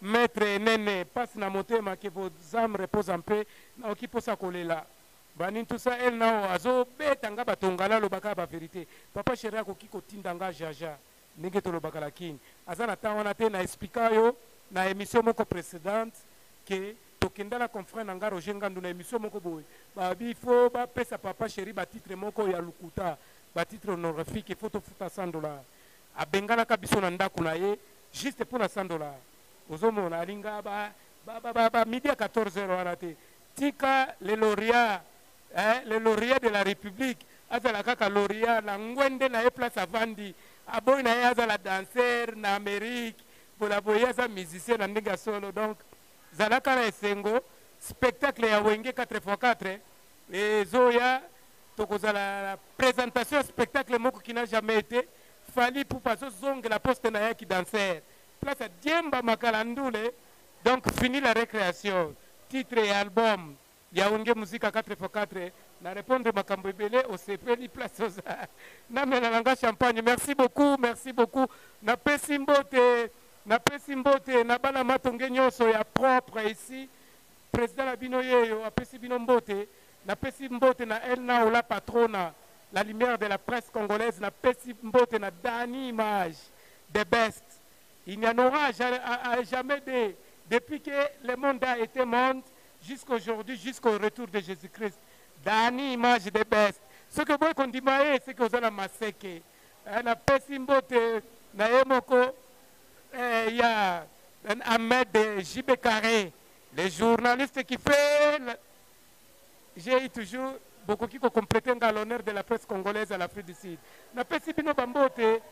Maître Nene, passe na motema, que vos âmes reposent en paix, na okiposa kolela. Banin tout ça, elle n'a azo, betanga batongala lo baka ba vérité. Papa chéria ko kiko tindanga jaja, negeto lo baka la kin. Azana tawana te na explica yo, na émission moko précédente que tokenda na confrère nanga Roger Ngandu na émission moko boy ba bi faut ba pesa papa chéri ba titre moko ya lukuta ba titre honorifique il faut to futa $100 abengana ka biso na ndako na ye juste pour na $100 ozomona alinga midi à 14h wana te tika les lauréats de la République azala kaka lauréat na ngwende na ye place avandi aboyi na ye azala danseur na Amérique bola boye aza musicien na ndenge solo. Donc zalaka na esengo spectacle ya wenge 4x4 ezoya tokozala présentation ya spectacle moko qui n'a jamais été fali pour pas zonge la poste na ya ki danseur place à Diemba Makalandule. Donc fini la récréation titre et album ya wenge musique 4x4 na répondre makambo ebele au sepeli place oza na mena langa champagne. Merci beaucoup na pesi mbote na bana matonge nyonso ya propre ici président la bino yeyo apesi bino mbote na pesi mbote na Elna Ola patrona la lumière de la presse congolaise na pesi mbote na Dani Image the best. Il n'y en aura jamais depuis que le monde a été monde jusqu'à aujourd'hui, jusqu'au retour de Jésus-Christ. Dani Image the best. Ce que vous qu'on dit c'est que vous avez maseke na pesi mbote na yemoko il y a un Ahmed JB Carré, les journalistes qui fait. J'ai toujours beaucoup qui complété l'honneur de la presse congolaise à l'Afrique du Sud. Na pesi bino bambote,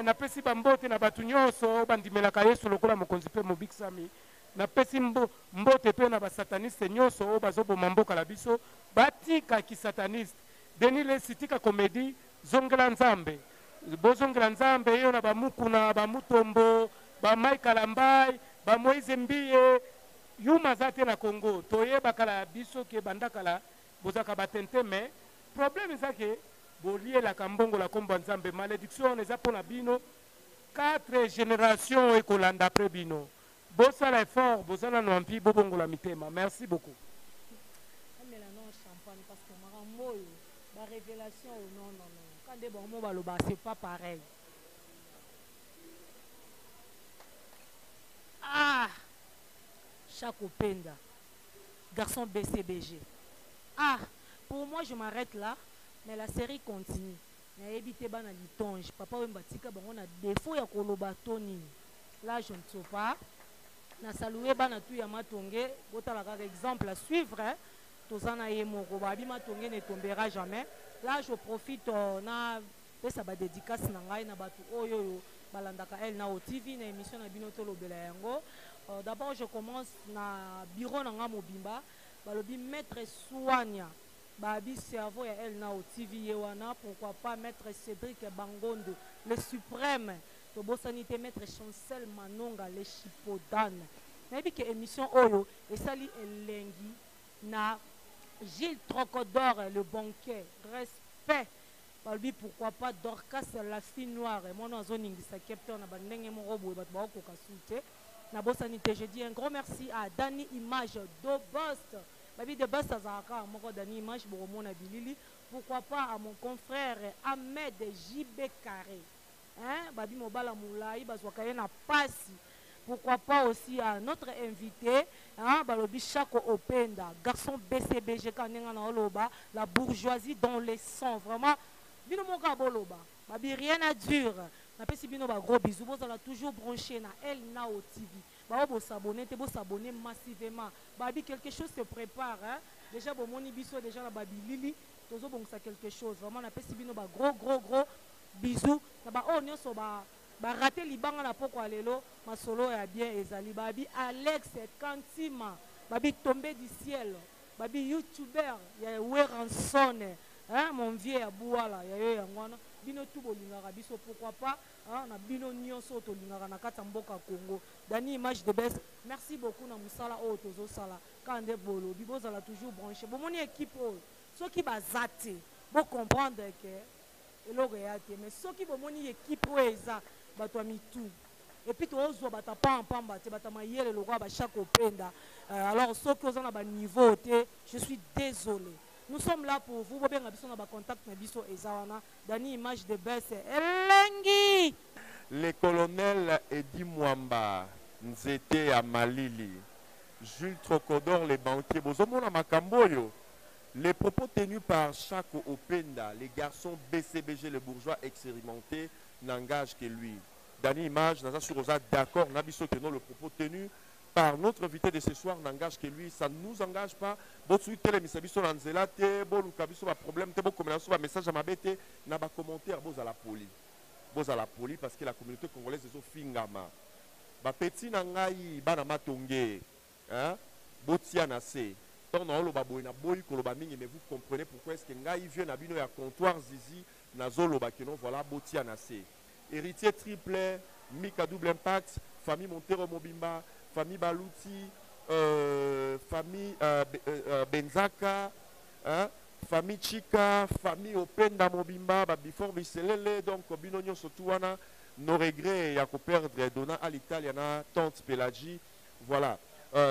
na pesi bambote na batu nyonso bandimelaka Yesu lokola mokonzi pe mobikisami. Na pesi mbote pe na basataniste nyonso bazoboma mboka la biso batika ki sataniste. Denile sitika comédie zongela nzambe. Bozongela nzambe yo na bamukuna bamutombo ba Mike Lambai ba Moïse Mbiye yuma zate na Congo toye bakala biso ke bandakala bozaka batente mais problème ezake bolie la kambongo la kombo nzambe malédiction eza pona bino 4 générations ekolanda après bino bosala effort bozala no ampi bobongo la mitema. Merci beaucoup. Amela non champagne parce que marambo ba révélation non quand des bon mot baloba c'est pas pareil. Ah, Chaque Openda, garçon BCBG. Ah, pour moi je m'arrête là, mais la série continue. Na évité bana litonge, papa wembatika bango na défaut ya koloba toni. Là je ne sais pas. Na saluer bana tu ya matonge, botala par exemple à suivre, hein. Tozana yemoko babi matonge ne tombera jamais. Là je profite na pesa ba dédicace na ngai na batu oyo balandaka Elna au TV na émission na bino tolobela yango. D'abord je commence na bureau na nga mobimba balobi maître Soania babi cerveau ya Elna au TV yewana pourquoi pas maître Cédric Bangondo le suprême to bosanité maître Chancel Manonga le Chipodane na bi ke émission oyo esali elengi na Gilles Trocodor le banquet respect balobi pourquoi pas Dorcas la fille noire mon azoningisa capteur na bandenge mo robo bat ba ko kasute na bosanité. Je dis un grand merci à Dani Image de Bost babi de Bost azaka moko Dani Image boromona bilili. Pourquoi pas à mon confrère Ahmed JB Carré hein babi mobala moulai bazwaka na pasi. Pourquoi pas aussi à notre invité hein balobi Chaque Openda garçon BCBG kanenga na oloba la bourgeoisie dans les sangs vraiment bino moka boloba babi rien à dire. Na pesi bino ba gros bisous bozala toujours branché na Elna au TV ba bo s'abonner te bo s'abonner massivement babi quelque chose se prépare hein déjà bon moni biso déjà na babi lili tozo bongisa quelque chose vraiment na pesi bino ba gros bisous na ba o nyonso ba raté libanga na poko alelo masolo ya bien ezali babi Alex Kantima babi tombé du ciel babi youtuber ya Weranson hein mon vieux ya Bouala ya yo yangwana bino tout bolingaka biso pourquoi pas hein na bino nyonso to lingaka na kata mboka Congo. Dani Image de Best merci beaucoup na musala o tozo sala kande bolo biboza la toujours branché bon moni équipe o ceux qui bazate bo comprendre que eloko ya te mais ceux qui bo moni équipe o eza bato mitu et puis to ozo bata pamba te bata mayele lokwa ba Chaque Openda alors ceux qui ont na ba niveau te je suis désolé. Nous sommes là pour vous. Vous avez besoin de contact Dani Image de Best. Elengi. Le colonel Edi Mwamba, Nzete à Malili, Jules Trocodor, les banquiers, Bozomona Makamboyo. Les propos tenus par Chaque Openda, les garçons BCBG, les bourgeois expérimentés, n'engagent que lui. Dani Image, Naza sur Rosa, d'accord, Nabiso que non, le propos tenu par notre invité de ce soir n'engage que lui, ça ne nous engage pas. Bon, tu télé, mais Sabiso Lanzela, bon, Lukabiso, un problème, bon, comme un message à ma bête, n'a pas commentaire, bon, à la poli. Bon, à la poli, parce que la communauté congolaise est au fingama. Ba petit nangai, ba na matonge, hein, botia na se. Tant na olo ba boy na boy koloba mingi, mais vous comprenez pourquoi est-ce que ngai vient na bino ya comptoir zizi, na zolo ba kenon, voilà, botia na se. Héritier triple, Mika double impact, famille Montero Mobimba, famille Balouti, famille Benzaka, hein, famille Chika, famille Openda Mobimba, before Biselele, donc Binonio Sotuana, nos regrets, il y a qu'à perdre, donnant à l'Italiana, Tante Pelagi, voilà.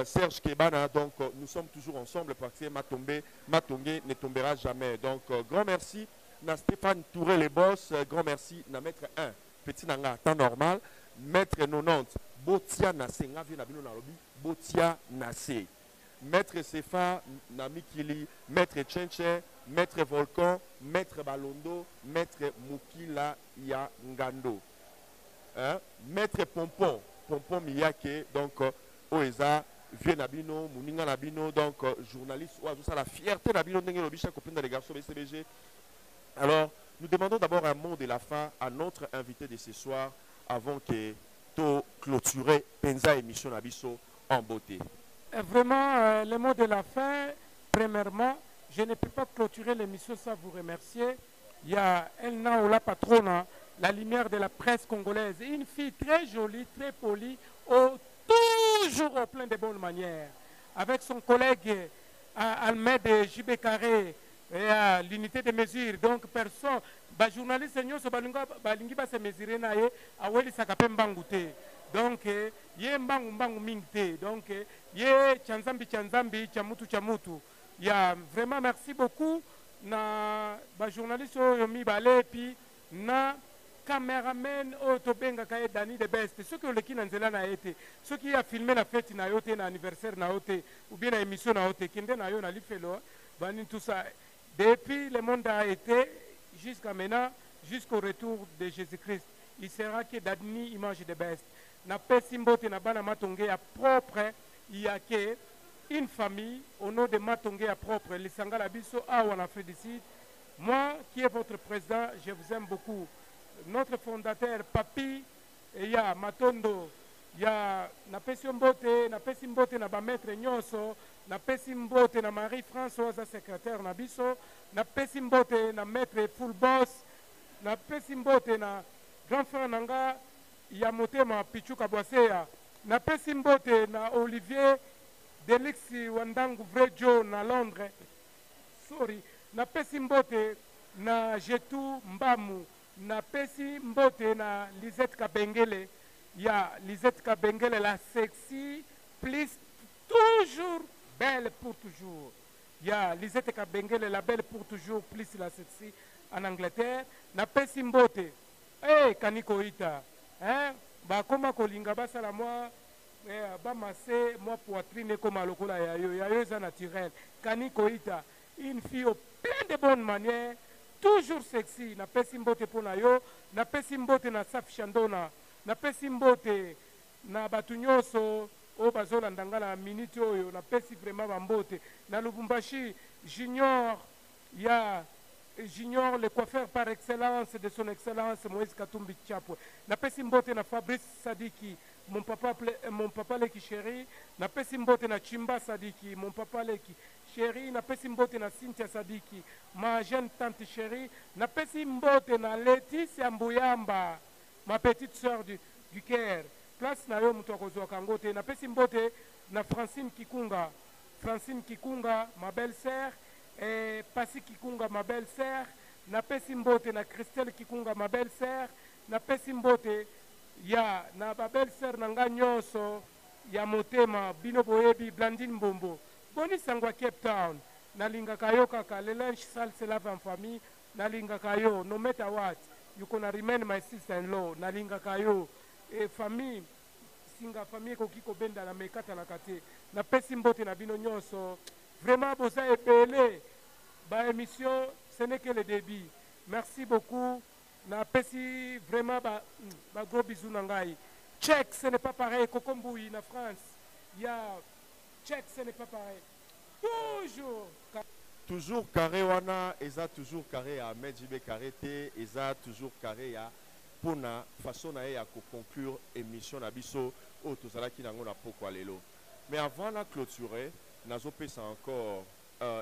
Serge Kebana, donc nous sommes toujours ensemble parce que Matongé ne tombera jamais. Donc grand merci à Stéphane Touré les boss, grand merci à Maître 1, petit nanga, temps normal, Maître 90, Botia Nassé, Botia Nassé, Maître Sefa, Namikili, Maître Tchenche, Maître Volcan, Maître Balondo, Maître Mukila Yangando, hein? Maître Pompon, Pompon Miyake, donc Oeza, Vieux Nabino, Mouninga Nabino, donc journaliste, ça la fierté Nabino, copine des garçons BCBG. Alors, nous demandons d'abord un mot de la fin à notre invité de ce soir avant que tu clôturer Penza émission Nabiso en beauté. Vraiment, le mot de la fin, premièrement, je ne peux pas clôturer l'émission sans vous remercier. Il y a Elna Ola Patrona, la lumière de la presse congolaise, une fille très jolie, très polie, toujours au plein de bonnes manières. Avec son collègue Almed JB Carré, et à l'unité de mesure, donc personne, les journalistes balingi ba se mesurer na ye aweli sakape mbangu te. Donc ye mbangu mingi te. Donc ye chanzambi chamutu. Ya vraiment merci beaucoup na ba journaliste yo mi balé puis na caméraman otobenga kaye Dani de best. Ceux qui ont le qui nanzela na été, ceux qui a filmé la fête na yote na anniversaire na yote ou bien la émission na yote kinde na yo na lifelo bani tout ça. Depuis le monde a été, jusqu'à maintenant, jusqu'au retour de Jésus-Christ, il sera que Dani Image de best. Na pesimbote na bana Matongé à propre, il y a que une famille au nom de Matongé à propre, les Sangala Bisso, en Afrique du Sud. Moi, qui est votre président, je vous aime beaucoup. Notre fondateur, Papi, il y a Matondo, il y a na pesimbote na ba maître Nyoso, na pesimbote na Marie-Françoise, secrétaire na biso, na pesimbote na maître Full Boss, na pesimbote na grand frère nanga ya motema Pichuka Boaseya, na pesimbote na Olivier Delixi Wandangu Vrejo na Londres, sorry, na pesimbote na Jetu Mbamu, na pesimbote na Lisette Kabengele, ya Lisette Kabengele la sexy, plus toujours belle pour toujours. Il y a Lisette Kabengele, la belle pour toujours, plus la sexy en Angleterre. Na pesimbote, Kaniko Ita, hein? Ba koma kolinga basa la moi, ba masse moi poitrine comme à lokola yayo za naturel. Kaniko Ita, une fille au plein de bonnes manières, toujours sexy. Na pesimbote pour na yo, na pesimbote na Saf Chandona, na pesimbote na batunyoso. O bazola ndangala minute oyo na pesi vraiment bambote na Lubumbashi Junior ya Junior le coiffeur par excellence de son excellence Moïse Katumbi Chapwe na pesi mbote na Fabrice Sadiki mon papa leki chéri na pesi mbote na Chimba Sadiki mon papa leki chéri na pesi mbote na Cynthia Sadiki ma jeune tante chérie na pesi mbote na Laetitia Mbuyamba ma petite sœur du Caire. Place na yo mutu akozwa kangote na pesi mbote na Francine Kikunga ma belle-sœur et Pasi Kikunga ma belle-sœur na pesi mbote na Christelle Kikunga ma belle-sœur na pesi mbote ya na ba belle-sœur na nga nyonso ya motema bino boyebi Blandine Mbombo boni sangwa Cape Town na linga kayo kaka le linge sale se lave en famille na linga kayo no matter what you gonna remain my sister-in-law na linga kayo et famille singa famille ko kiko benda na mekata na kate na pesi mbote na bino nyonso vraiment boza epele ba émission ce n'est que le début. Merci beaucoup Na pesi vraiment gros bisous na ngai. Tchèque, ce n'est pas pareil. Kokomboui, na France. Ya Tchèque, ce n'est pas pareil. Toujours. Toujours carré wana, eza toujours carré à Ahmed JB carré te, eza toujours carré à pona façon na ya ko conclure émission na biso o tozalaki nango na pokwa lelo. Mais avant de clôturer, nazo pesa encore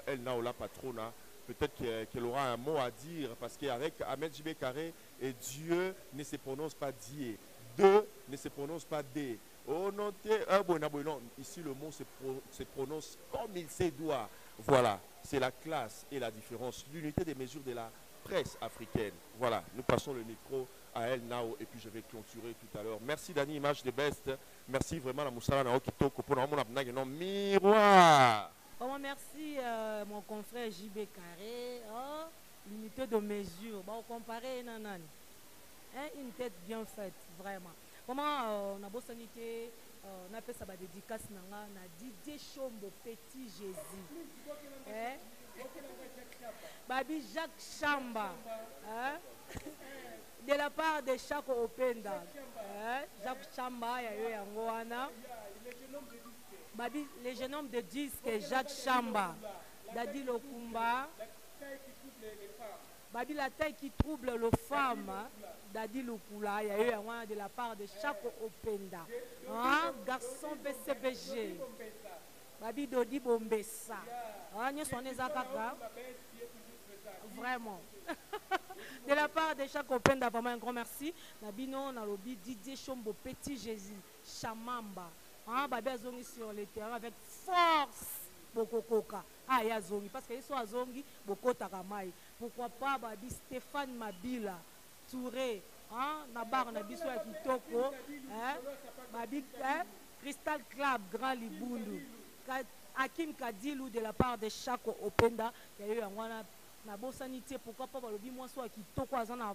elle na la patrona, peut-être qu'elle aura un mot à dire parce qu'avec Ahmed JB carré et Dieu ne se prononce pas Dieu, deux ne se prononce pas D. Oh non, non, ici le mot se prononce comme il se doit. Voilà, c'est la classe et la différence, l'unité des mesures de la presse africaine. Voilà, nous passons le micro à elle now et puis je vais clôturer tout à l'heure. Merci Dani, Image de Best. Merci vraiment à Moussala Nao Kitoko pour nous miroir. Comment merci mon confrère JB Carré. Oh, l'unité de mesure. Bon, comparé nanani. Une tête bien faite, vraiment. Comment on a beau sanité. On a fait ça dédicace na Didier Chombo Petit Jésus. Babi Jacques Chamba. De la part de Chako Openda. Jacques Chamba, Yangoana. Babi, les jeunes hommes de disque, Jacques Chamba. Dadi Lokumba. Babi, la taille qui trouble les femmes. Dadi Lupula, il y a eu un de la part de Chako Openda. Garçon BCBG. Babi Dodi Bombessa. Nous sommes des akaka. Vraiment. De la part de Chako Openda, vraiment un grand merci. Nabino, Nalobi, Didier Chombo, Petit Jésus, Chamamba. Babi Azongi sur le terrain avec force. Bokokoka. Ah, il y a Zongi. Parce qu'ils sont à Zongi, Boko Takamai. Pourquoi pas, Babi Stéphane Mabila. Touré, Nabar Nabiso à Kitoko, Babi, Crystal Club, Grand Libundu, Hakim Kadilou de la part de Chako Openda, il y a eu un Nabo Sanité, pourquoi pas le bimois soit Kitoko, Azana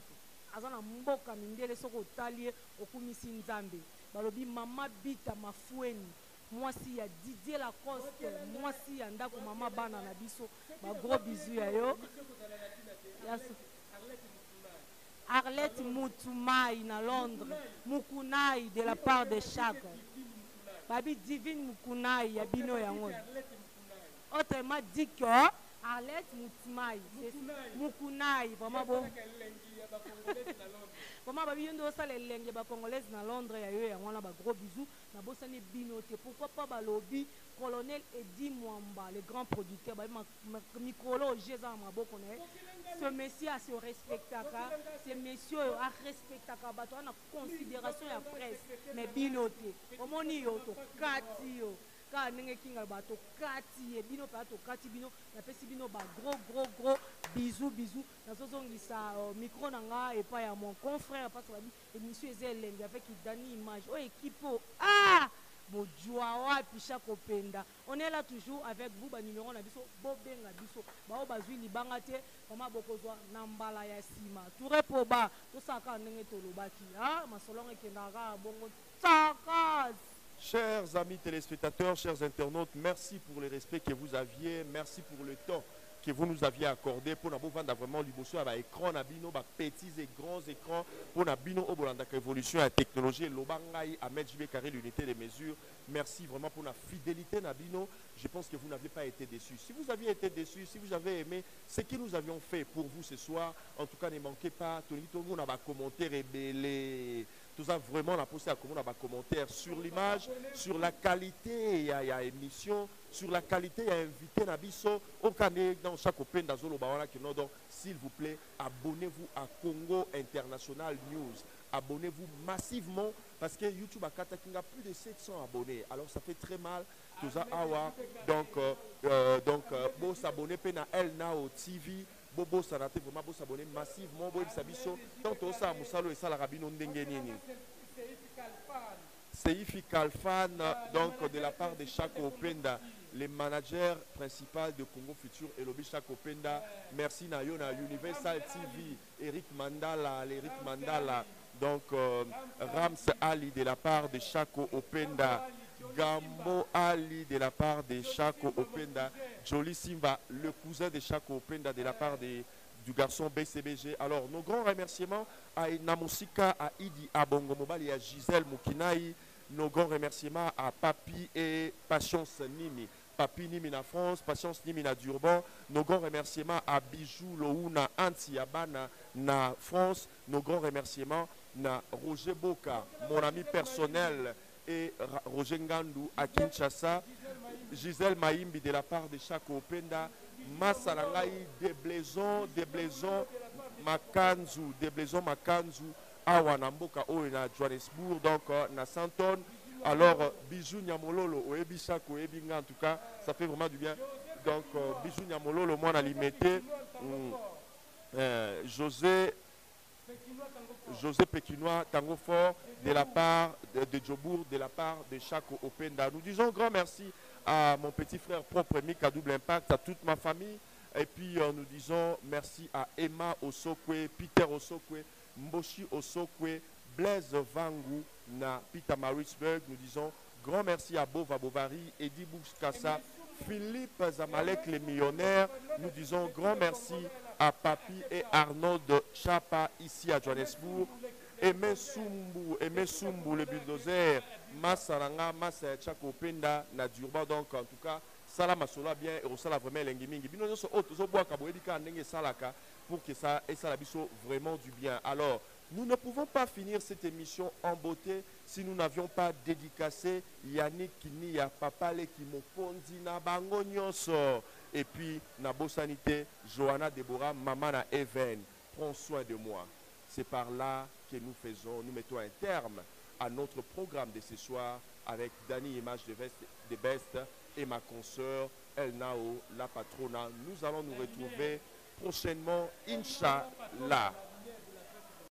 Mboka, Mindele Soko Talier, Okumisi Nzambe, Balobi Mama Bita, Mafoueni, moi si y a Didier Lacoste, moi si y a Ndako Mama Bana Nabiso, gros bisous à yo. Arlette Moutumaï na Londres, Mukunaï de la part de Chak. Babi Divine Mukunaï, Yabino Yangon. Autrement dit que Arlette Moutumaï, Mukunaï, vraiment bon. Comment Babi Yondo ça les langues congolaises na Londres, il y a eu un gros bisou. Na Bossane Binoté, pourquoi pas Balobi, Colonel Eddie Mwamba, le grand producteur, Microlo, Jézan Mabo connaît. Ce monsieur a se respecté, ce monsieur a respecté, on a considération à la presse, mais Binoté, au moins il y a Katio, car il y a Kati, Bino Pato, Kati Bino, la pesi Bino, gros bisous, dans micro nanga et pas à mon confrère, parce que l'émission est zélène, avec Dani Image, oh équipe, Bojoa puis Chako Openda. On est là toujours avec vous, numéro na biso, Bobenga biso, bao bazui libangate, comment bokozwa nambala ya sima. Touré poba, tout ça quand nenge tolobaki, masolong ekendara bongo takas. Chers amis téléspectateurs, chers internautes, merci pour le respect que vous aviez, merci pour le temps que vous nous aviez accordé pour nous vendre vraiment l'émotion à l'écran, bino, petits et grands écrans, pour nous bino au Bolanda évolution à technologie, l'Obangaï, Ahmed JB Carré, l'unité des mesures. Merci vraiment pour la fidélité Nabino. Je pense que vous n'avez pas été déçus. Si vous aviez été déçus, si vous avez aimé ce que nous avions fait pour vous ce soir, en tout cas ne manquez pas, tout le monde a commenté, rébellé. Tout ça vraiment on a posé à commentaire sur l'image, sur la qualité, il y a émission, sur la qualité, il y a invité Nabiso, au Canet, dans chaque open d'Azolo Bawana qui donc s'il vous plaît, abonnez-vous à Congo International News. Abonnez-vous massivement parce que YouTube a plus de 700 abonnés. Alors ça fait très mal. Tout ça, donc, bon s'abonner à El Nao TV. Bobo Sanate, vraiment, beau s'abonner massivement. Bobo Sabiso, tant au ça, Moussalo et Salarabino Ndengenini. Seifi Kalfan, donc de la part de Chako Openda, les managers principaux de Congo Futur et Lobby Chako Openda. Merci Nayona, Universal TV, Eric Mandala, donc Rams Ali de la part de Chako Openda. Gambo Ali de la part de Chako Openda, Jolie Simba, le cousin de Chako Openda de la part de du garçon BCBG. Alors, nos grands remerciements à Namusika, à Idi Abongo Mobali et à Gisèle Mukinaï. Nos grands remerciements à Papi et Patience Nimi. Papi Nimi na France, Patience Nimi na Durban. Nos grands remerciements à Bijou Louna Antiabana na France. Nos grands remerciements à Roger Boka, mon ami personnel, et Roger Ngandou à Kinshasa. Gisèle Maïmbi de la part de Chako Openda. Massalangai, Deblaison, Makanzu, Awa Namboka, na Johannesburg, donc na Santon. Alors, Bijou Nyamololo, Oebi Chako, Oebi Nga, en tout cas, ça fait vraiment du bien. Donc, Bijou Nyamololo, moi, on a limité. José Pékinois, Tango Fort, de la part de Djobourg, de la part de Chako Openda. Nous disons grand merci à mon petit frère propre Mick à Double Impact, à toute ma famille. Et puis nous disons merci à Emma Osokwe, Peter Osokwe, Mboshi Osokwe, Blaise Vangu, na Peter Marisburg. Nous disons grand merci à Bova Bovary, Eddie Bouskassa, Philippe Zamalek, les millionnaires. Nous disons grand merci à Papi et Arnaud Chapa ici à Johannesburg. Aimé Sumbu, le bulldozer, Massaranga, Massa Chako Penda, na Durban. Donc, en tout cas, ça la sola bien et ça la vraiment l'engimingi. Bino so auto so bois kabo edika ndenge salaka pour que ça et ça la biso vraiment du bien. Alors, nous ne pouvons pas finir cette émission en beauté si nous n'avions pas dédicacé Yannick Kinia, Papa Leki Mokondi na bango nyonso. Et puis, Nabo Sanité, Johanna Deborah, Maman na Even. Prends soin de moi. C'est par là que nous mettons un terme à notre programme de ce soir avec Dani Image de Best et ma consoeur El Nao, la patrona. Nous allons nous retrouver prochainement, Inch'Allah.